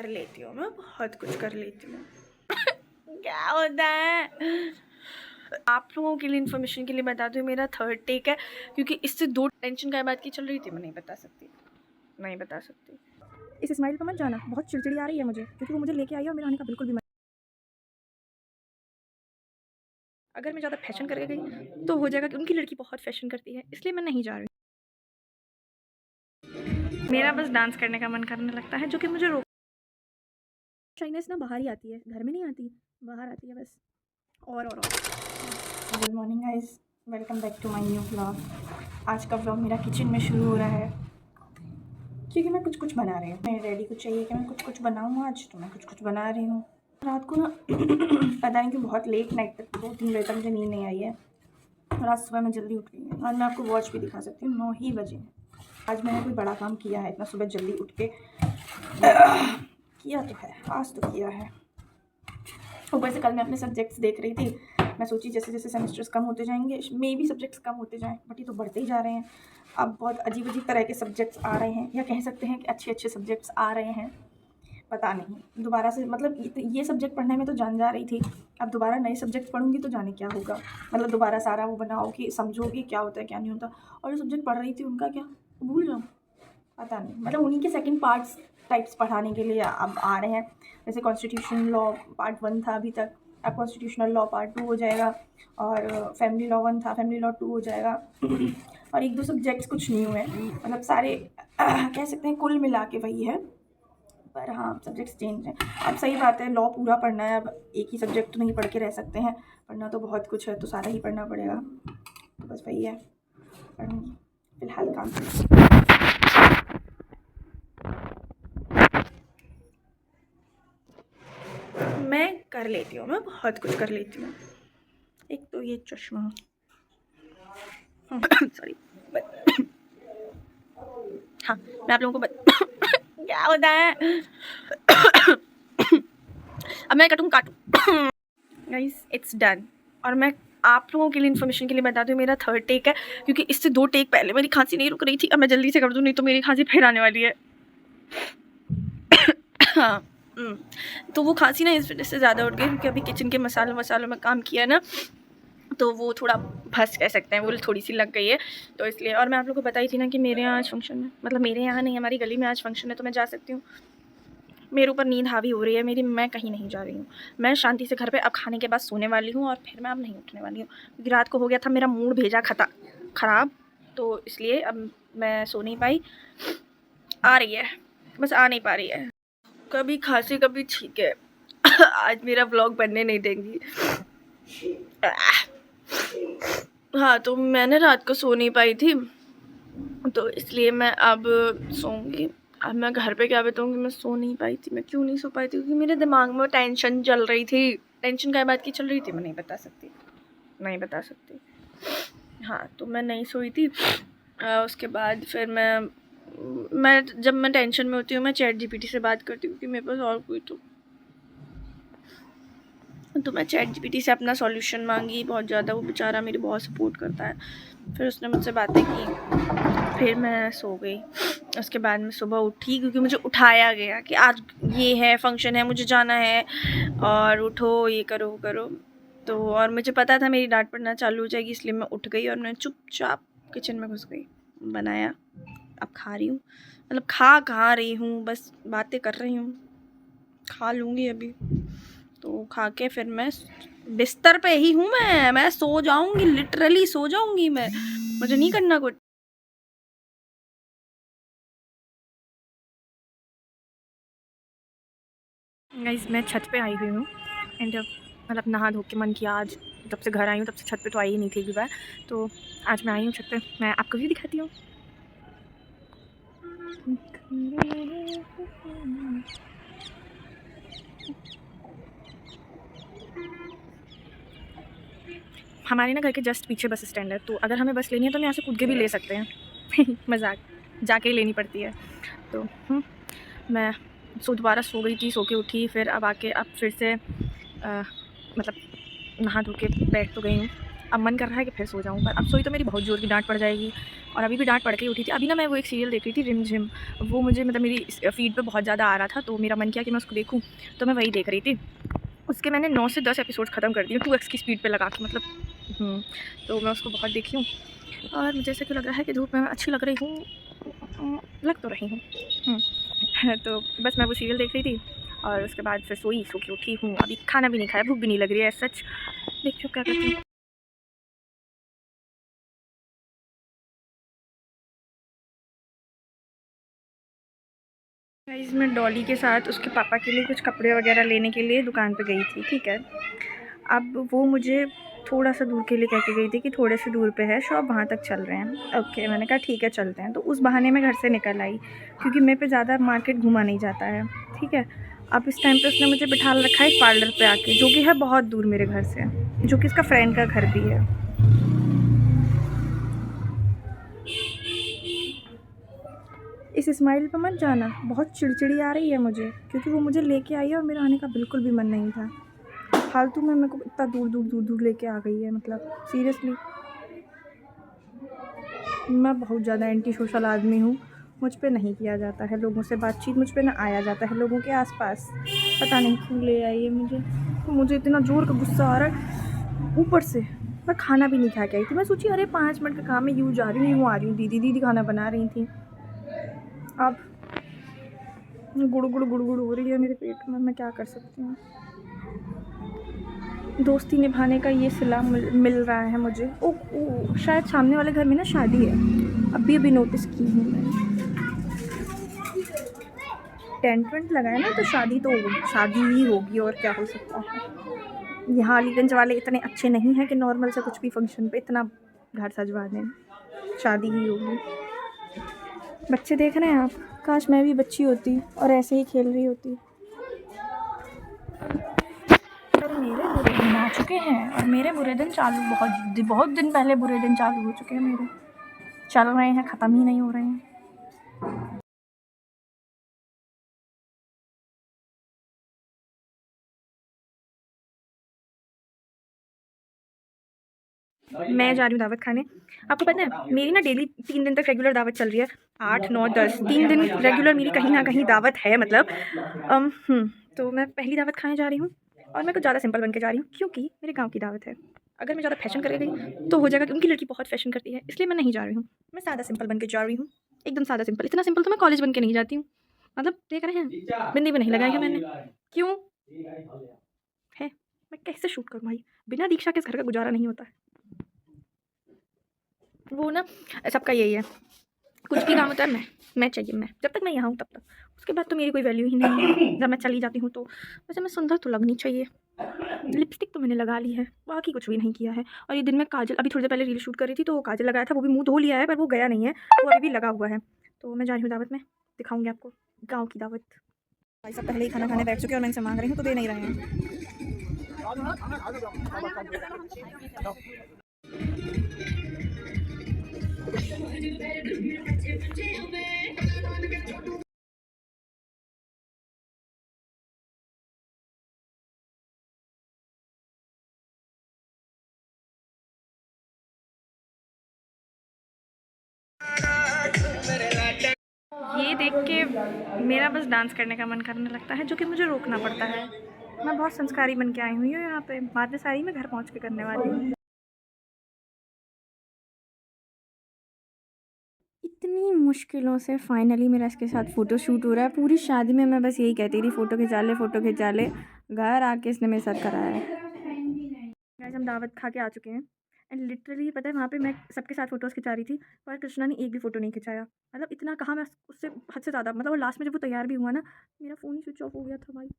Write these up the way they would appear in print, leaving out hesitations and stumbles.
कर लेती हूँ, मैं बहुत कुछ कर लेती हूँ। क्या होता है, आप लोगों के लिए इन्फॉर्मेशन के लिए बता दूँ, मेरा थर्ड टेक है क्योंकि इससे 2 टेंशन क्या बात की चल रही थी, मैं नहीं बता सकती। इस स्माइल पे मत जाना, बहुत चिड़चिड़ी आ रही है मुझे, क्योंकि वो मुझे लेके आई है और मेरा आने का बिल्कुल भी मन। अगर मैं ज़्यादा फैशन करके गई तो हो जाएगा कि उनकी लड़की बहुत फैशन करती है, इसलिए मैं नहीं जा रही। मेरा बस डांस करने का मन करने लगता है, जो कि मुझे रोक। शाइनेस ना बाहर ही आती है, घर में नहीं आती, बाहर आती है बस। और good morning guys, welcome back to my new vlog. आज का व्लॉग मेरा किचन में शुरू हो रहा है क्योंकि मैं कुछ बना रही हूँ। मेरे डैडी को चाहिए कि मैं कुछ बनाऊँ आज, तो मैं कुछ बना रही हूँ। रात को ना पता नहीं क्यों बहुत लेट नाइट तक 2-3 बजे तक मुझे नींद नहीं आई है और आज सुबह मैं जल्दी उठ गई हूँ। आज मैं आपको वॉच भी दिखा सकती हूँ, 9 ही बजे। आज मैंने कोई बड़ा काम किया है इतना सुबह जल्दी उठ के किया तो है, आज तो किया है। ऊपर से कल मैं अपने सब्जेक्ट्स देख रही थी, मैं सोची जैसे जैसे सेमेस्टर्स कम होते जाएंगे मे भी सब्जेक्ट्स कम होते जाएं, बट ये तो बढ़ते ही जा रहे हैं। अब बहुत अजीब तरह के सब्जेक्ट्स आ रहे हैं, या कह सकते हैं कि अच्छे सब्जेक्ट्स आ रहे हैं। पता नहीं दोबारा से, मतलब ये सब्जेक्ट पढ़ने में तो जान जा रही थी, अब दोबारा नए सब्जेक्ट पढ़ूंगी तो जाने क्या होगा। मतलब दोबारा सारा वो बनाओ कि समझोगे क्या होता है क्या नहीं होता, और जो सब्जेक्ट पढ़ रही थी उनका क्या भूल जाऊँ, पता नहीं। मतलब उन्हीं के सेकंड पार्ट्स टाइप्स पढ़ाने के लिए अब आ रहे हैं। जैसे कॉन्स्टिट्यूशन लॉ पार्ट 1 था अभी तक, अब कॉन्स्टिट्यूशनल लॉ पार्ट 2 हो जाएगा, और फैमिली लॉ 1 था, फैमिली लॉ 2 हो जाएगा। और 1-2 सब्जेक्ट्स कुछ न्यू है, मतलब सारे कह सकते हैं कुल मिला के वही है, पर हाँ सब्जेक्ट्स चेंज हैं। अब सही बात है, लॉ पूरा पढ़ना है, अब एक ही सब्जेक्ट तो नहीं पढ़ के रह सकते हैं, पढ़ना तो बहुत कुछ है, तो सारा ही पढ़ना पड़ेगा, तो बस वही है। पढ़ूँगी फिलहाल काम। मैं कर लेती हूँ, मैं बहुत कुछ कर लेती हूँ। एक तो ये चश्मा सॉरी हाँ, मैं आप लोगों को क्या होता है अब मैं काटूँ गाइस, इट्स डन। और मैं आप लोगों के लिए इन्फॉर्मेशन के लिए बता दूँ, मेरा थर्ड टेक है क्योंकि इससे 2 टेक पहले मेरी खांसी नहीं रुक रही थी। अब मैं जल्दी से कर दूँ, नहीं तो मेरी खांसी फिर आने वाली है। हाँ, तो वो खांसी ना इस वजह से ज़्यादा उठ गई क्योंकि अभी किचन के मसालों में काम किया ना, तो वो थोड़ा भस कह सकते हैं, वो थोड़ी सी लग गई है, तो इसलिए। और मैं आप लोगों को बताई थी ना कि मेरे यहाँ आज फंक्शन है, मतलब मेरे यहाँ नहीं, हमारी गली में आज फंक्शन है, तो मैं जा सकती हूँ। मेरे ऊपर नींद हावी हो रही है मेरी, मैं कहीं नहीं जा रही हूँ, मैं शांति से घर पे अब खाने के बाद सोने वाली हूँ, और फिर मैं अब नहीं उठने वाली हूँ क्योंकि रात को हो गया था मेरा मूड भेजा ख़राब, तो इसलिए अब मैं सो नहीं पाई। आ रही है, बस आ नहीं पा रही है, कभी खांसी कभी ठीक है। आज मेरा व्लॉग बनने नहीं देंगी। हाँ, तो मैंने रात को सो नहीं पाई थी, तो इसलिए मैं अब सोऊंगी। अब मैं घर पे क्या बताऊँगी, मैं सो नहीं पाई थी। मैं क्यों नहीं सो पाई थी, क्योंकि मेरे दिमाग में टेंशन चल रही थी। टेंशन क्या बात की चल रही थी, मैं नहीं बता सकती। हाँ, तो मैं नहीं सोई थी। उसके बाद फिर जब मैं टेंशन में होती हूँ, मैं चैट जीपीटी से बात करती हूँ, क्योंकि मेरे पास और कोई तो मैं चैट जीपीटी से अपना सॉल्यूशन मांगी बहुत ज़्यादा। वो बेचारा मेरी बहुत सपोर्ट करता है। फिर उसने मुझसे बातें की, फिर मैं सो गई। उसके बाद मैं सुबह उठी क्योंकि मुझे उठाया गया कि आज ये है, फंक्शन है, मुझे जाना है, और उठो, ये करो वो करो। तो और मुझे पता था मेरी डांट पड़ना चालू हो जाएगी, इसलिए मैं उठ गई और मैं चुपचाप किचन में घुस गई, बनाया, अब खा रही हूँ। मतलब खा रही हूँ, बस बातें कर रही हूँ, खा लूँगी अभी। तो खा के फिर मैं बिस्तर पे ही हूँ, मैं सो जाऊँगी, लिटरली सो जाऊँगी मैं, मुझे नहीं करना कुछ। गाइस, मैं छत पे आई हुई हूँ एंड मतलब नहा धो के मन किया, आज जब से घर आई हूँ तब से छत पे तो आई ही नहीं थी एक भी बार, तो आज मैं आई हूँ छत पे। मैं आपको भी दिखाती हूँ। हमारे ना घर के जस्ट पीछे बस स्टैंड है, तो अगर हमें बस लेनी है तो हम यहाँ से कूद के भी ले सकते हैं। मजाक, जाके ही लेनी पड़ती है। तो मैं दोबारा सो गई थी, सो के उठी, फिर अब आके अब फिर से मतलब नहा धो के बैठ तो गई हूँ। अब मन कर रहा है कि फिर सो जाऊँ, पर अब सोई तो मेरी बहुत ज़ोर की डांट पड़ जाएगी, और अभी भी डांट पड़ के ही उठी थी। अभी ना मैं वो एक सीरियल देख रही थी, रिम झिम। वो मुझे मतलब मेरी फीड पे बहुत ज़्यादा आ रहा था, तो मेरा मन किया कि मैं उसको देखूँ, तो मैं वही देख रही थी। उसके मैंने 9 से 10 एपिसोड ख़त्म कर दिए 2x की स्पीड पे लगा के, मतलब तो मैं उसको बहुत देखी हूँ, और मुझे ऐसा क्यों लग रहा है कि धूप में मैं अच्छी लग रही हूँ, लग तो रही हूँ। तो बस मैं वो सीरियल देख रही थी, और उसके बाद फिर सो के उठी हूँ। अभी खाना भी नहीं खाया, भूख भी नहीं लग रही है सच। देखियो क्या करती हूँ। गाइस मैं डॉली के साथ उसके पापा के लिए कुछ कपड़े वगैरह लेने के लिए दुकान पे गई थी, ठीक है। अब वो मुझे थोड़ा सा दूर के लिए कह के गई थी कि थोड़े से दूर पे है शॉप, वहाँ तक चल रहे हैं। ओके, मैंने कहा ठीक है चलते हैं। तो उस बहाने मैं घर से निकल आई, क्योंकि मेरे पे ज़्यादा मार्केट घूमा नहीं जाता है, ठीक है। अब इस टाइम पे उसने मुझे बिठा रखा है एक पार्लर पे आके, जो कि है बहुत दूर मेरे घर से, जो कि इसका फ्रेंड का घर भी है। इस स्माइल पे मत जाना, बहुत चिड़चिड़ी आ रही है मुझे, क्योंकि वो मुझे लेके आई है और मेरा आने का बिल्कुल भी मन नहीं था। फालतू में मेरे को इतना दूर दूर दूर दूर लेके आ गई है, मतलब सीरियसली। मैं बहुत ज़्यादा एंटी सोशल आदमी हूँ, मुझ पे नहीं किया जाता है लोगों से बातचीत, मुझ पे ना आया जाता है लोगों के आसपास। पता नहीं क्यों ले आई है मुझे, तो मुझे इतना ज़ोर का गुस्सा आ रहा है। ऊपर से मैं खाना भी नहीं खा के आई थी, मैं सोची अरे 5 मिनट का काम है, यूँ जा रही हूँ यूँ आ रही हूँ, दीदी खाना बना रही थी। अब गुड़ गुड़ गुड़ गुड़ हो रही है मेरे पेट में, मैं क्या कर सकती हूँ। दोस्ती निभाने का ये सिला मिल रहा है मुझे। ओ शायद सामने वाले घर में ना शादी है, अभी नोटिस की हूँ मैंने। टेंट वेंट लगाया ना, तो शादी ही होगी, और क्या हो सकता है। यहाँ अलीगंज वाले इतने अच्छे नहीं हैं कि नॉर्मल से कुछ भी फंक्शन पे इतना घर सजवा दें, शादी ही होगी। बच्चे देख रहे हैं आप, काश मैं भी बच्ची होती और ऐसे ही खेल रही होती। पर मेरे बुरे दिन आ चुके हैं, और मेरे बुरे दिन बहुत दिन पहले बुरे दिन चालू हो चुके हैं मेरे, चल रहे हैं, ख़त्म ही नहीं हो रहे हैं। मैं जा रही हूँ दावत खाने। आपको पता है मेरी ना डेली 3 दिन तक रेगुलर दावत चल रही है, 8 9 10 3 दिन रेगुलर मेरी कहीं ना कहीं दावत है, मतलब तो मैं पहली दावत खाने जा रही हूँ, और मैं कुछ ज़्यादा सिंपल बन के जा रही हूँ, क्योंकि मेरे गांव की दावत है। अगर मैं ज़्यादा फैशन करके गई तो हो जाएगा कि उनकी लड़की बहुत फैशन करती है, इसलिए मैं नहीं जा रही हूँ। मैं सादा सिंपल बन के जा रही हूँ, एकदम सादा सिंपल। इतना सिंपल तो मैं कॉलेज बन के नहीं जाती हूँ, मतलब देख रहे हैं, बिंदी भी नहीं लगाई है मैंने। क्यों है, मैं कैसे शूट करूँ भाई, बिना दीक्षा के इस घर का गुजारा नहीं होता है। वो ना सबका यही है, कुछ भी काम होता है मैं चाहिए, मैं जब तक मैं यहाँ हूँ तब तक, उसके बाद तो मेरी कोई वैल्यू ही नहीं है। जब मैं चली जाती हूँ तो वैसे मैं सुंदर तो लगनी चाहिए। लिपस्टिक तो मैंने लगा ली है, बाकी कुछ भी नहीं किया है। और ये दिन में काजल, अभी थोड़ी देर पहले रील शूट कर रही थी तो काजल लगाया था, वो भी मुंह धो लिया है, पर वो गया नहीं है, वो अभी भी लगा हुआ है। तो मैं जा रही हूँ दावत में, दिखाऊंगी आपको गाँव की दावत। भाई सब पहले ही खाना खाने बैठ चुके हैं, और मैं इनसे मांग रही हूँ तो दे नहीं रहे हैं। ये देख के मेरा बस डांस करने का मन करने लगता है, जो कि मुझे रोकना पड़ता है। मैं बहुत संस्कारी बन के आई हुई हूँ यहाँ पे, बाद में सारी मैं घर पहुँच के करने वाली हूँ। इतनी मुश्किलों से फाइनली मेरा इसके साथ फ़ोटो शूट हो रहा है। पूरी शादी में मैं बस यही कहती रही, फ़ोटो खिंचा ले। घर आके इसने मेरे साथ कराया है। गाइस हम दावत खा के आ चुके हैं, एंड लिटरली पता है वहाँ पे मैं सबके साथ फ़ोटोज़ खिंचा रही थी, पर कृष्णा ने एक भी फ़ोटो नहीं खिंचाया। मतलब इतना कहा मैं उससे, हद से ज़्यादा। मतलब वो लास्ट में जब वो तैयार भी हुआ ना, मेरा फ़ोन ही स्विच ऑफ हो गया था भाई।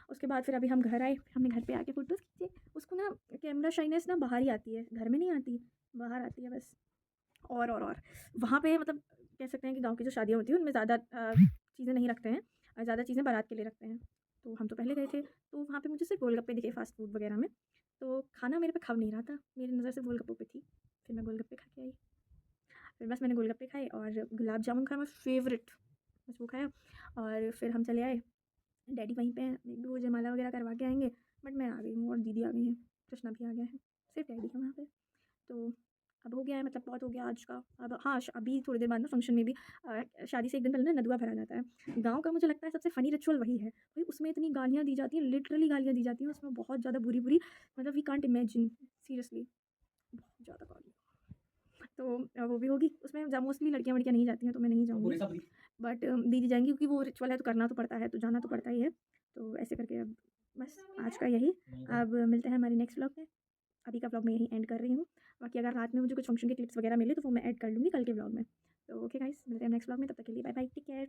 उसके बाद फिर अभी हम घर आए, फिर हमने घर पे आके फ़ोटोज़ खींचे। उसको ना कैमरा शाइनेस ना बाहर ही आती है, घर में नहीं आती, बाहर आती है बस। और वहाँ पे मतलब कह सकते हैं कि गाँव की जो शादियाँ होती हैं उनमें ज़्यादा चीज़ें नहीं रखते हैं, ज़्यादा चीज़ें बारात के लिए रखते हैं। तो हम तो पहले गए थे, तो वहाँ पे मुझे सिर्फ गोलगप्पे दिखे फ़ास्ट फूड वगैरह में, तो खाना मेरे पे खब नहीं रहा था, मेरी नज़र सिर्फ गोलगप्पों पे थी। फिर मैं गोलगप्पे खा के आई, फिर बस मैंने गोलगप्पे खाए और गुलाब जामुन खाया, मेरा फेवरेट, बस वो खाया। और फिर हम चले आए, डैडी वहीं पे हैं, वो जयमाला वगैरह करवा के आएंगे, बट मैं आ गई हूँ और दीदी आ गई हैं, कृष्णा भी आ गया है। सिर्फ डैडी है वहाँ पे। तो अब हो गया है, मतलब बहुत हो गया आज का। अब हाँ, अभी थोड़ी देर बाद ना फंक्शन में भी शादी से एक दिन पहले ना नदुआ भरा जाता है। गाँव का मुझे लगता है सबसे फ़नी रिचुअल वही है। भाई उसमें इतनी गालियाँ दी जाती हैं, लिटरली गालियाँ दी जाती हैं उसमें, बहुत ज़्यादा बुरी-बुरी, मतलब वी कांट इमेजिन, सीरियसली बहुत ज़्यादा गालियाँ। तो वो भी होगी उसमें, जब मोस्टली लड़कियाँ-वड़कियाँ नहीं जाती हैं तो मैं नहीं जाऊँगी। बट दीदी जाएँगी क्योंकि वो रिचुअल है तो करना तो पड़ता है, तो जाना तो पड़ता ही है। तो ऐसे करके अब बस आज का यही। अब मिलते हैं हमारे नेक्स्ट व्लॉग में। अभी का व्लॉग मैं यहीं एंड कर रही हूँ। बाकी अगर रात में मुझे कुछ फंक्शन के क्लिप्स वगैरह मिले तो वो मैं ऐड कर लूँगी कल के व्लॉग में। तो ओके गाइस, मिलते हैं नेक्स्ट व्लॉग में, तब तक के लिए बाय बाय, टेक केयर।